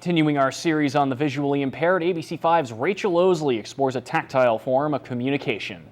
Continuing our series on the visually impaired, ABC5's Rachel Osley explores a tactile form of communication.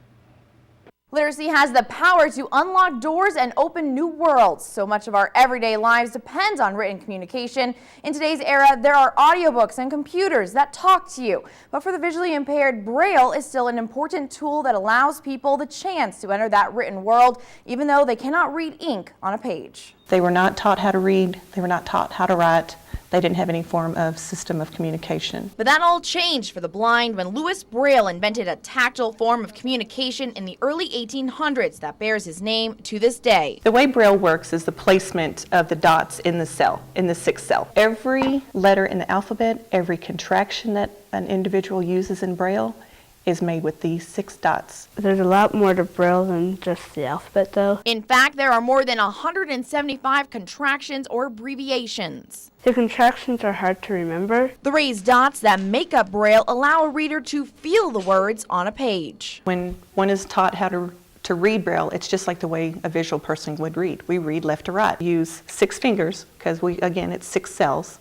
Literacy has the power to unlock doors and open new worlds. So much of our everyday lives depends on written communication. In today's era, there are audiobooks and computers that talk to you. But for the visually impaired, Braille is still an important tool that allows people the chance to enter that written world, even though they cannot read ink on a page. They were not taught how to read. They were not taught how to write. They didn't have any form of system of communication. But that all changed for the blind when Louis Braille invented a tactile form of communication in the early 1800s that bears his name to this day. The way Braille works is the placement of the dots in the cell, in the sixth cell. Every letter in the alphabet, every contraction that an individual uses in Braille is made with these 6 dots. There's a lot more to Braille than just the alphabet, though. In fact, there are more than 175 contractions or abbreviations. The contractions are hard to remember. The raised dots that make up Braille allow a reader to feel the words on a page. When one is taught how to read Braille, it's just like the way a visual person would read. We read left to right. We use 6 fingers, because again, it's 6 cells,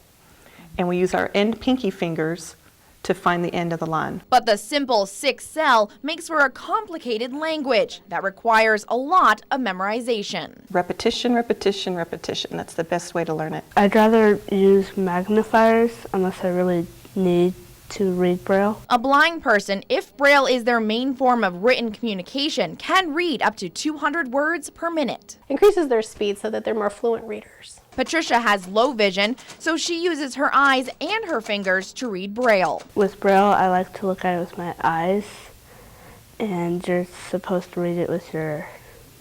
and we use our end pinky fingers to find the end of the line. But the simple 6 cell makes for a complicated language that requires a lot of memorization. Repetition, repetition, repetition. That's the best way to learn it. I'd rather use magnifiers unless I really need to read Braille. A blind person, if Braille is their main form of written communication, can read up to 200 words per minute. Increases their speed so that they're more fluent readers. Patricia has low vision, so she uses her eyes and her fingers to read Braille. With Braille, I like to look at it with my eyes, and you're supposed to read it with your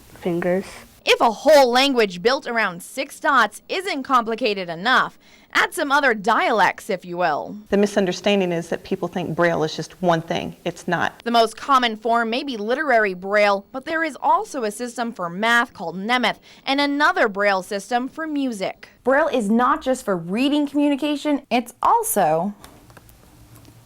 fingers. If a whole language built around 6 dots isn't complicated enough, add some other dialects, if you will. The misunderstanding is that people think Braille is just one thing. It's not. The most common form may be literary Braille, but there is also a system for math called Nemeth and another Braille system for music. Braille is not just for reading communication, it's also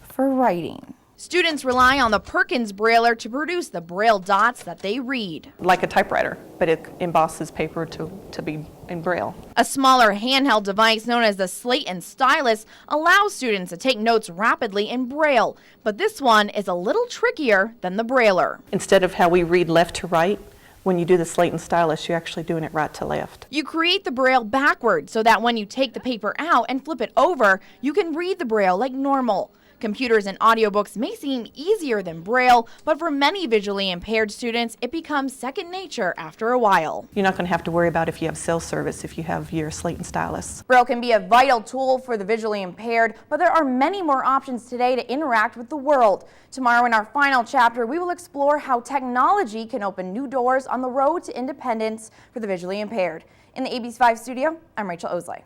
for writing. Students rely on the Perkins Brailler to produce the Braille dots that they read. Like a typewriter, but it embosses paper to be in Braille. A smaller handheld device known as the slate and stylus allows students to take notes rapidly in Braille, but this one is a little trickier than the Brailler. Instead of how we read left to right, when you do the slate and stylus, you're actually doing it right to left. You create the Braille backwards so that when you take the paper out and flip it over, you can read the Braille like normal. Computers and audiobooks may seem easier than Braille, but for many visually impaired students, it becomes second nature after a while. You're not going to have to worry about if you have cell service if you have your slate and stylus. Braille can be a vital tool for the visually impaired, but there are many more options today to interact with the world. Tomorrow in our final chapter, we will explore how technology can open new doors on the road to independence for the visually impaired. In the ABC5 studio, I'm Rachel Osley.